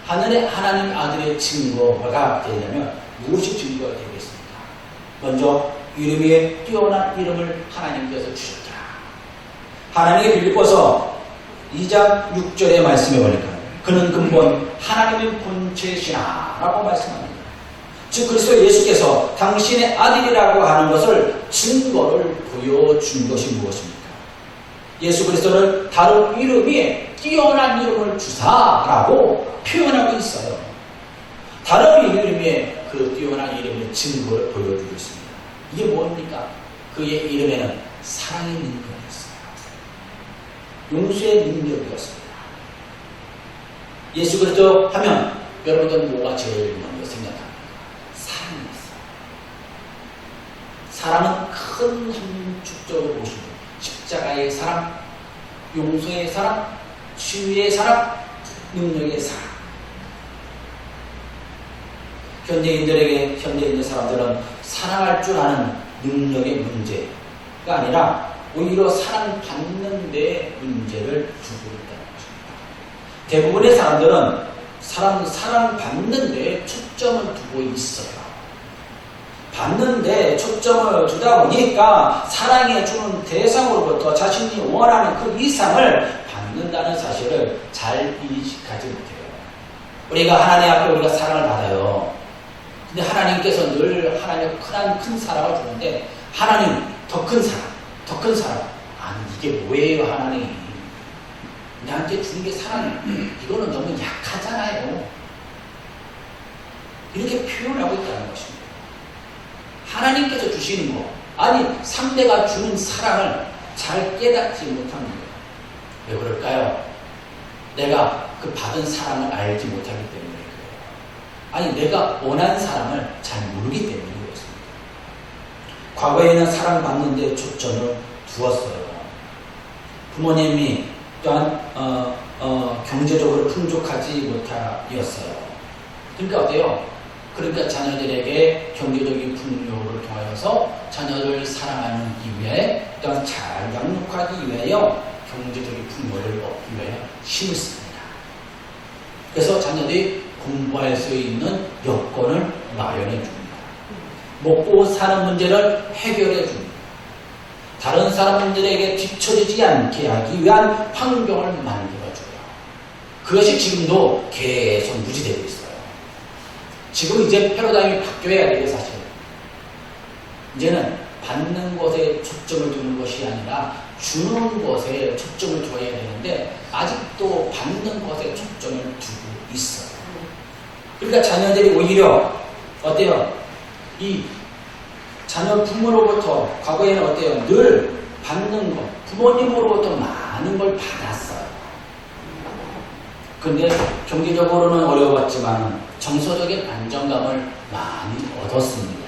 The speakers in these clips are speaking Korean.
하늘의 하나님 아들의 증거가 되려면 무엇이 증거가 되겠습니까? 먼저 이름 위에 뛰어난 이름을 하나님께서 주셨더라. 하나님의 빌립보서 2장 6절의 말씀에 보니까 그는 근본 하나님의 본체시나 라고 말씀합니다. 즉 그리스도 예수께서 당신의 아들이라고 하는 것을 증거를 보여준 것이 무엇입니까? 예수 그리스도를 다른 이름 위에 뛰어난 이름을 주사라고 표현하고 있어요. 다른 이름 위에 그 뛰어난 이름의 증거를 보여주고 있습니다. 이게 뭡니까? 그의 이름에는 사랑의 능력이었어요. 용서의 능력이었습니다. 예수 그리스도 하면 여러분들은 뭐가 제일 먼저 생각합니까? 사랑이었어요. 사랑은 큰 함축적으로 보시고 십자가의 사랑, 용서의 사랑, 치유의 사랑, 능력의 사랑. 현대인들에게, 현대에 있는 사람들은 사랑할 줄 아는 능력의 문제가 아니라 오히려 사랑받는 데 문제를 두고 있다는 것입니다. 대부분의 사람들은 사랑받는 데 초점을 두고 있어요. 받는 데 초점을 두다 보니까 사랑해 주는 대상으로부터 자신이 원하는 그 이상을 받는다는 사실을 잘 인식하지 못해요. 우리가 하나님 앞에 우리가 사랑을 받아요. 근데 하나님께서 늘 하나님 큰 사랑을 주는데 하나님 더 큰 사랑, 더 큰 사랑. 아니 이게 뭐예요 하나님. 나한테 주는 게 사랑이에요. 이거는 너무 약하잖아요. 이렇게 표현하고 있다는 것입니다. 하나님께서 주시는 거, 아니 상대가 주는 사랑을 잘 깨닫지 못합니다. 왜 그럴까요? 내가 그 받은 사랑을 알지 못하기 때문에 그래요. 아니 내가 원하는 사랑을 잘 모르기 때문에 그렇습니다. 과거에는 사랑받는 데 초점을 두었어요. 부모님이 또한 경제적으로 풍족하지 못하였어요. 그러니까 어때요? 그러니까 자녀들에게 경제적인 풍요를 통하여서 자녀를 사랑하는 이유에 또한 잘 양육하기 위하여 경제적인 풍요를 얻기 위하여 힘을 씁니다. 그래서 자녀들이 공부할 수 있는 여건을 마련해 줍니다. 먹고 사는 문제를 해결해 줍니다. 다른 사람들에게 뒤처지지 않게 하기 위한 환경을 만들어줘요. 그것이 지금도 계속 유지되고 있어요. 지금 이제 패러다임이 바뀌어야 돼요, 사실. 이제는 받는 것에 초점을 두는 것이 아니라 주는 것에 초점을 두어야 되는데 아직도 받는 것에 초점을 두고 있어요. 그러니까 자녀들이 오히려 어때요? 이 자녀 부모로부터 과거에는 어때요? 늘 받는 것, 부모님으로부터 많은 걸 받았어요. 근데 경제적으로는 어려웠지만 정서적인 안정감을 많이 얻었습니다.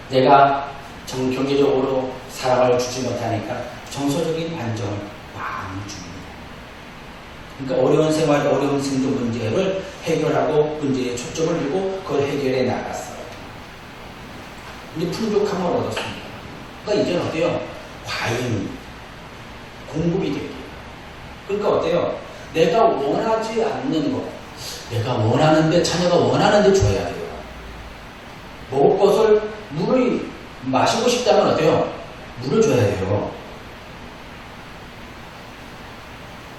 내가 경제적으로 사랑을 주지 못하니까 정서적인 안정을 많이 줍니다. 그러니까 어려운 생활, 어려운 생존 문제를 해결하고 문제에 초점을 두고 그걸 해결해 나갔어요. 근데 풍족함을 얻었습니다. 그러니까 이제는 어때요? 과잉, 공급이 돼요. 그러니까 어때요? 내가 원하지 않는 것, 내가 원하는데 자녀가 원하는데 줘야 돼요. 먹을 것을 물을 마시고 싶다면 어때요? 물을 줘야 돼요.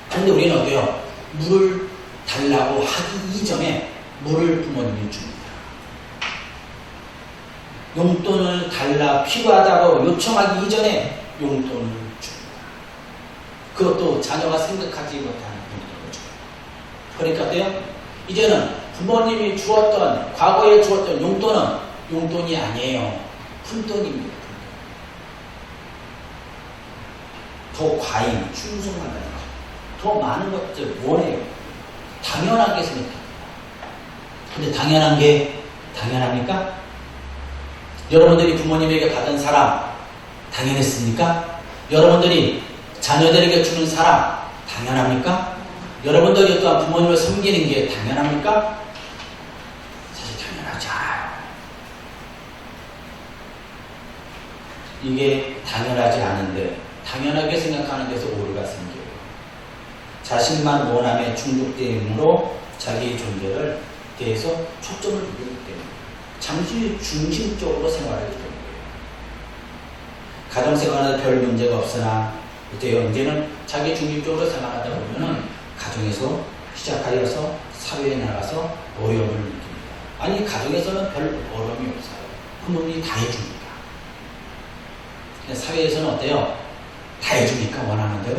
그런데 우리는 어때요? 물을 달라고 하기 이전에 물을 부모님이 줍니다. 용돈을 달라 필요하다고 요청하기 이전에 용돈을 줍니다. 그것도 자녀가 생각하지 못하는 용돈을 줍니다. 그러니까 어때요? 이제는 부모님이 주었던, 과거에 주었던 용돈은 용돈이 아니에요. 푼돈입니다. 더 과잉, 충성한다는 것. 더 많은 것들 원해요. 당연하게 생각합니다. 근데 당연한 게 당연합니까? 여러분들이 부모님에게 받은 사랑 당연했습니까? 여러분들이 자녀들에게 주는 사랑 당연합니까? 여러분들이 또한 부모님을 섬기는 게 당연합니까? 사실 당연하지 않아요. 이게 당연하지 않은데 당연하게 생각하는 데서 오류가 생겨요. 자신만 원함에 중독됨으로 자기 존재를 대해서 초점을 두기 때문에 잠시 중심적으로 생활하기 때문에 가정생활에는 별 문제가 없으나 그때 언제는 자기 중심적으로 생활하다 보면은 가정에서 시작하여서 사회에 나가서 어려움을 느낍니다. 아니 가정에서는 별 어려움이 없어요. 부모님이 다 해줍니다. 사회에서는 어때요? 다 해주니까 원하는 대로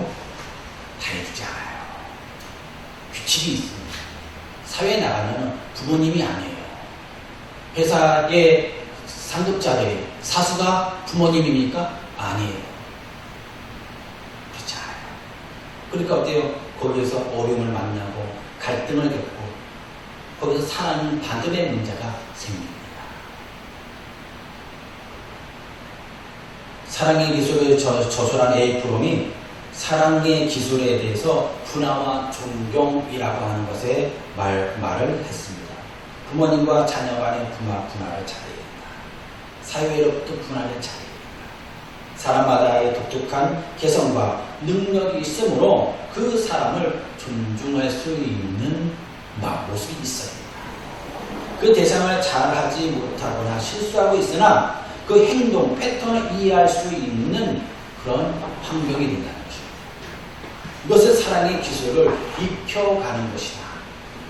다 해주지 않아요. 규칙이 있습니다. 사회에 나가면 부모님이 아니에요. 회사의 상급자들이 사수가 부모님입니까? 아니에요. 그렇지 않아요. 그러니까 어때요? 거기에서 어려움을 만나고 갈등을 겪고 거기서 사는 반대의 문제가 생깁니다. 사랑의 기술을 저술한 A. 프롬이 사랑의 기술에 대해서 분화와 존경이라고 하는 것에 말을 했습니다. 부모님과 자녀 간의 분화를 차려야 된다. 사회로부터 분화를 차려야 된다. 사람마다의 독특한 개성과 능력이 있으므로 그 사람을 존중할 수 있는 모습이 있어야 된다. 그 대상을 잘하지 못하거나 실수하고 있으나 그 행동 패턴을 이해할 수 있는 그런 환경이 된다는 것입니다. 이것은 사랑의 기술을 익혀가는 것이다.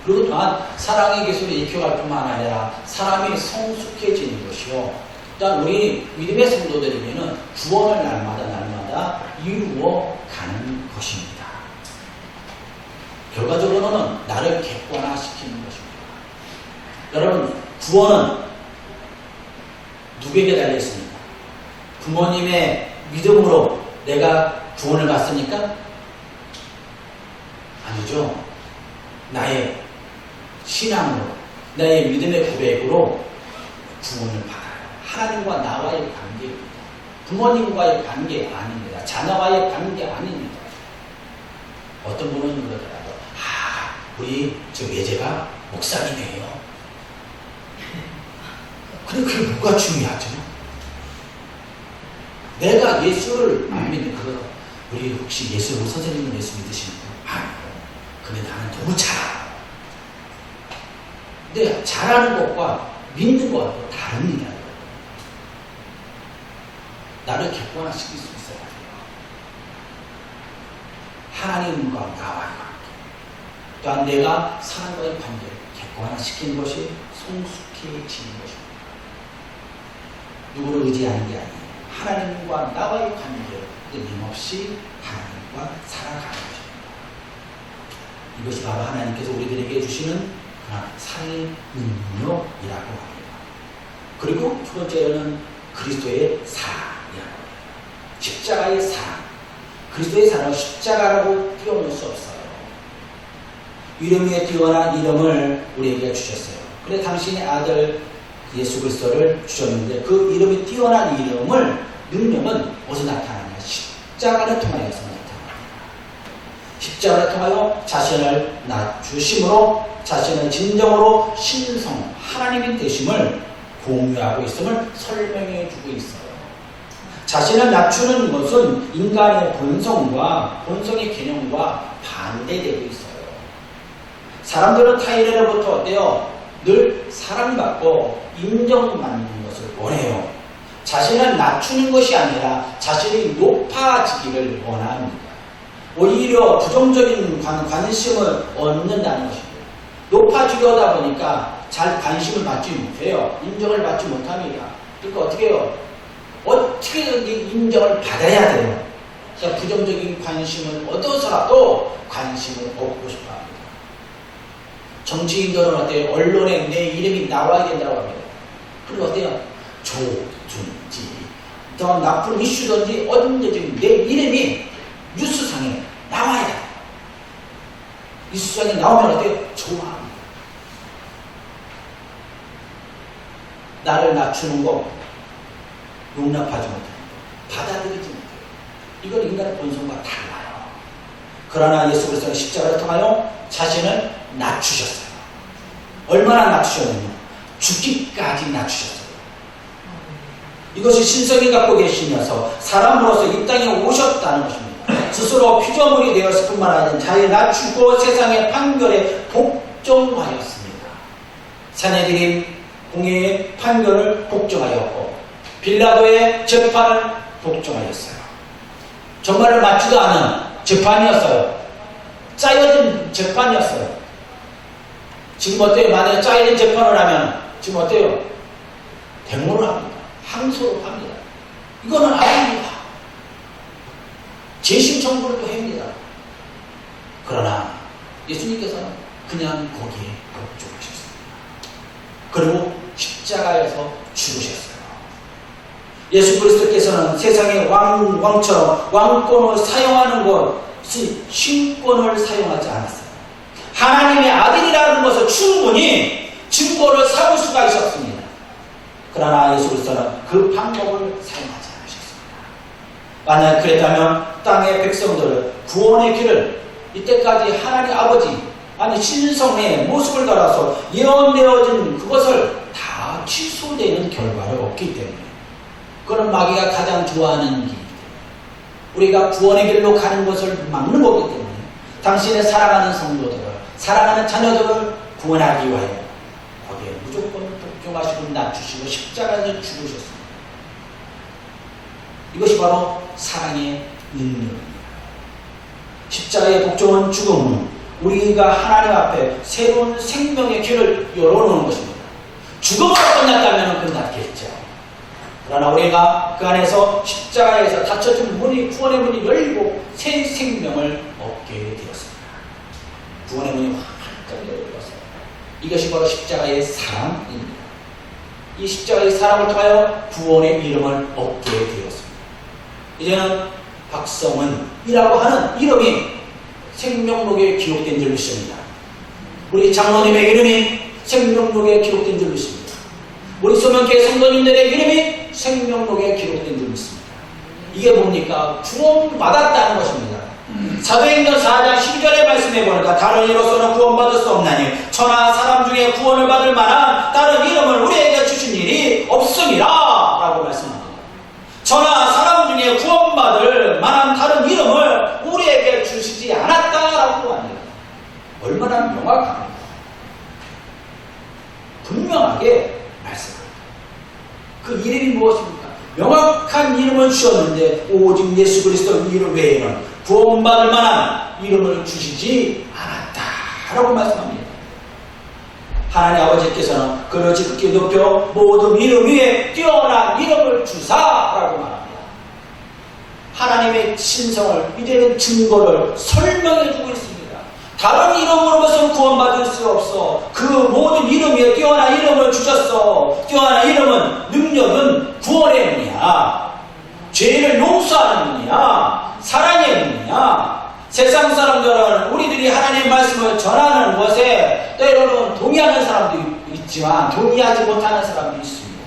그리고 또한 사랑의 기술을 익혀갈 뿐만 아니라 사람이 성숙해지는 것이요. 또한 우리 믿음의 성도들에게는 구원을 날마다 이루어 가는 것입니다. 결과적으로는 나를 객관화시키는 것입니다. 여러분, 구원은 누구에게 달려있습니까? 부모님의 믿음으로 내가 구원을 받습니까? 아니죠. 나의 신앙으로, 나의 믿음의 고백으로 구원을 받아요. 하나님과 나와의 관계입니다. 부모님과의 관계 아닙니다. 자녀와의 관계 아닙니다. 어떤 분은 그러더라고요. 우리 저 예제가 목사님이에요. 근데 그게 뭐가 중요하죠? 내가 예수를 안 믿는 그거 우리 혹시 예수 선생님은 예수 믿으십니까? 아니요. 근데 나는 너무 잘 알아. 근데 잘하는 것과 믿는 것과 다릅니다. 나를 객관화시킬 수 있어야 돼요. 하나님과 나와의 관계. 또한 내가 사람과의 관계를 객관화시키는 것이 성숙해지는 것입니다. 누구를 의지하는 게 아니에요. 하나님과 나와의 관계를 끊임없이 하나님과 살아가는 것입니다. 이것이 바로 하나님께서 우리들에게 주시는 삶의 능력이라고 합니다. 그리고 두 번째로는 그리스도의 사랑이라고 합니다. 십자가의 사랑. 그리스도의 사랑은 십자가라고 띄워놓을 수 없어요. 이름 위에 뛰어난 이름을 우리에게 주셨어요. 그래 당신의 아들 예수 그리스도를 주셨는데 그 이름이 뛰어난 이름을 능력은 어디서 나타나냐? 십자가를 통하여서 나타납니다. 십자가를 통하여 자신을 낮추심으로 자신을 진정으로 신성 하나님이 되심을 공유하고 있음을 설명해 주고 있어요. 자신을 낮추는 것은 인간의 본성의 개념과 반대되고 있어요. 사람들은 타인으로부터 어때요? 늘 사랑받고 인정받는 것을 원해요. 자신을 낮추는 것이 아니라 자신이 높아지기를 원합니다. 오히려 부정적인 관심을 얻는다는 것입니다. 높아지려다 보니까 잘 관심을 받지 못해요. 인정을 받지 못합니다. 그러니까 어떻게 해요? 어떻게든 인정을 받아야 돼요. 그러니까 부정적인 관심을 얻어서라도 관심을 얻고 싶어 합니다. 정치인들은 어때요? 언론에 내 이름이 나와야 된다고 합니다. 그리고 어때요? 조준지, 더 나쁜 이슈든지 언제든지 내 이름이 뉴스상에 나와야 돼요. 뉴스상에 나오면 어때요? 좋아합니다. 나를 낮추는 거 용납하지 못합니다. 받아들이지 못해요. 이건 인간의 본성과 달라요. 그러나 예수 그리스도는 십자가를 통하여 자신을 낮추셨어요. 얼마나 낮추셨느냐? 죽기까지 낮추셨어요. 이것이 신성이 갖고 계시면서 사람으로서 이 땅에 오셨다는 것입니다. 스스로 피조물이 되었을 뿐만 아니라 자기 낮추고 세상의 판결에 복종하였습니다. 산헤드린 공회의 판결을 복종하였고 빌라도의 재판을 복종하였어요. 정말로 맞지도 않은 재판이었어요. 짜여진 재판이었어요. 지금 어때요? 만약에 짜여진 재판을 하면 지금 어때요? 데모를 합니다. 항소를 합니다. 이거는 아닙니다. 재심 청구를 또 합니다. 그러나 예수님께서는 그냥 거기에 복종하셨습니다. 그리고 십자가에서 죽으셨어요. 예수 그리스도께서는 세상의 왕처럼 왕권을 사용하는 것이 신권을 사용하지 않았어요. 하나님의 아들이라는 것을 충분히 증거를 삼을 수가 있었습니다. 그러나 예수 그리스도는 그 방법을 사용하지 않으셨습니다. 만약 그랬다면 땅의 백성들을 구원의 길을 이때까지 하나님 아버지 아니 신성의 모습을 따라서 예언되어진 그것을 다 취소되는 결과를 얻기 때문에 그건 마귀가 가장 좋아하는 길이기 때문에 우리가 구원의 길로 가는 것을 막는 거기 때문에 당신의 사랑하는 성도들을 사랑하는 자녀들을 구원하기 위하여 거기에 무조건 복종하시고 낮추시고 십자가에서 죽으셨습니다. 이것이 바로 사랑의 능력입니다. 십자가의 복종은 죽음은 우리가 하나님 앞에 새로운 생명의 길을 열어놓는 것입니다. 죽음으로 끝났다면 끝났겠죠. 그러나 우리가 그 안에서 십자가에서 닫혀진 문이 구원의 문이 열리고 새 생명을 얻게 되었습니다. 구원의 문이 활짝 열렸어요. 이것이 바로 십자가의 사랑입니다. 이 십자가의 사랑을 통하여 구원의 이름을 얻게 되었습니다. 이제는 박성은이라고 하는 이름이 생명록에 기록된 줄 믿습니다. 우리 장로님의 이름이 생명록에 기록된 줄 믿습니다. 우리 소명교회 성도님들의 이름이 생명록에 기록된 줄 믿습니다. 이게 뭡니까? 구원받았다는 것입니다. 사도행전 4장 12절의 말씀에 보니까 다른 이로서는 구원받을 수 없나니 천하 사람 중에 구원을 받을 만한 다른 이름을 우리에게 주신 일이 없음이라 라고 말씀합니다. 천하 사람 중에 구원받을 만한 다른 이름을 우리에게 주시지 않았다라고 합니다. 얼마나 명확합니까? 분명하게 말씀합니다. 그 이름이 무엇입니까? 명확한 이름을 주셨는데 오직 예수 그리스도 이름 외에는 구원받을 만한 이름을 주시지 않았다라고 말씀합니다. 하나님 아버지께서는 그를 지극히 높여 모든 이름 위에 뛰어난 이름을 주사라고 말합니다. 하나님의 신성을 이제는 증거를 설명해주고 있습니다. 다른 이름으로서는 구원받을 수 없어. 그 모든 이름 위에 뛰어난 이름을 주셨어. 뛰어난 이름은 능력은 구원의 문이야. 죄를 용서하는 문이야. 사랑의 문이야. 세상 사람들은 우리들이 하나님의 말씀을 전하는 것에 때로는 동의하는 사람도 있지만 동의하지 못하는 사람도 있습니다.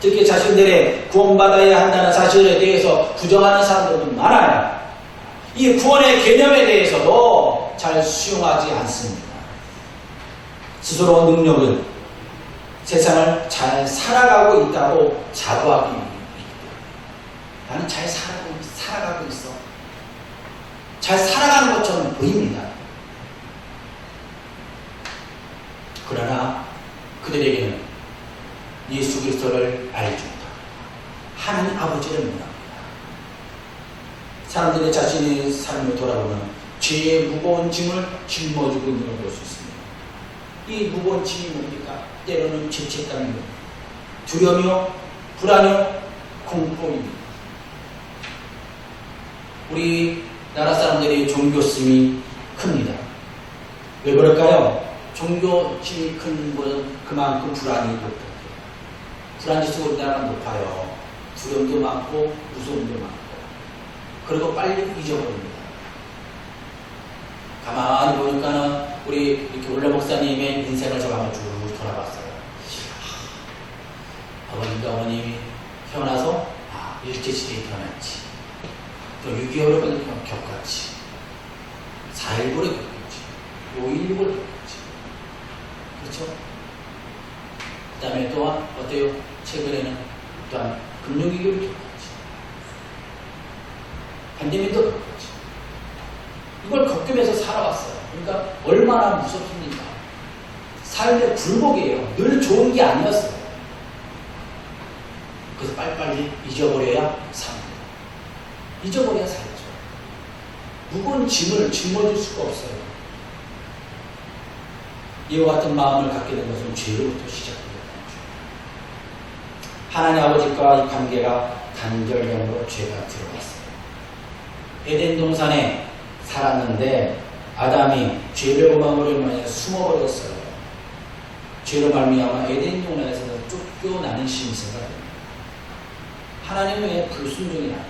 특히 자신들의 구원받아야 한다는 사실에 대해서 부정하는 사람들도 많아요. 이 구원의 개념에 대해서도 잘 수용하지 않습니다. 스스로 능력은 세상을 잘 살아가고 있다고 자부하기 위해 나는 잘 살아가고 있어. 잘 살아가는 것처럼 보입니다. 그러나 그들에게는 예수 그리스도를 알지 못합니다. 하나님 아버지를 모릅니다. 사람들이 자신의 삶을 돌아보면 죄의 무거운 짐을 짊어지고 있는 걸 볼 수 있습니다. 이 무거운 짐이 뭡니까? 때로는 죄책감이며 두려움이요, 불안이요, 공포입니다. 우리 나라 사람들이 종교심이 큽니다. 왜 그럴까요? 종교심이 큰 것은 그만큼 불안이 높아요. 불안지수가 우리나라가 높아요. 두려움도 많고 무서움도 많고 그리고 빨리 잊어버립니다. 가만히 보니까는 우리 이렇게 올레 목사님의 인생을 제가 한번 쭉 돌아봤어요. 아버님과 어머님이 태어나서 일제시대에 태어났지. 또 6.25를 겪었지. 4.19를 겪었지. 5.16을 겪었지. 그렇죠? 그 다음에 또한 어때요? 최근에는 또한 금융위기를 겪었지. 팬데믹도 겪었지. 이걸 겪으면서 살아왔어요. 그러니까 얼마나 무섭습니까? 삶의 굴곡이에요. 늘 좋은 게 아니었어요. 그래서 빨리빨리 잊어버려야 삽니다. 잊어버려야 살죠. 무거운 짐을 짊어질 수가 없어요. 이와 같은 마음을 갖게 된 것은 죄로부터 시작됩니다. 하나님 아버지과 이 관계가 단절됨으로 죄가 들어갔어요. 에덴 동산에 살았는데 아담이 죄를 범함으로 인하여 숨어버렸어요. 죄로 말미암아 에덴 동산에서 쫓겨나는 심세가 됩니다. 하나님의 불순종이 나고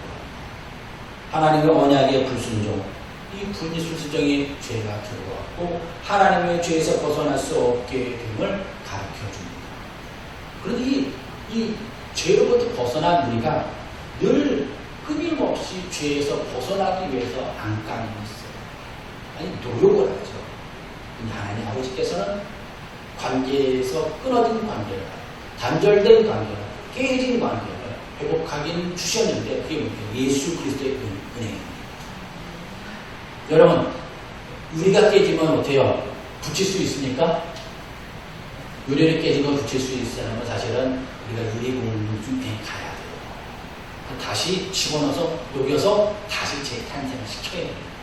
하나님의 언약의 불순종, 이 불순종의 죄가 들어왔고 하나님의 죄에서 벗어날 수 없게 됨을 가르쳐줍니다. 그런데 이 죄로부터 벗어난 우리가 늘 끊임없이 죄에서 벗어나기 위해서 안간힘을 써요. 아니 노력을 하죠. 하나님 아버지께서는 관계에서 끊어진 관계를, 단절된 관계를, 깨진 관계를 회복하긴 주셨는데 그게 뭐예요? 예수 그리스도의 은혜입니다. 여러분, 유리가 깨지면 어때요? 붙일 수 있습니까? 유리를 깨지면 붙일 수 있으면 사실은 우리가 유리공중에 가야 돼요. 다시 집어넣어서 녹여서 다시 재탄생을 시켜야 돼요.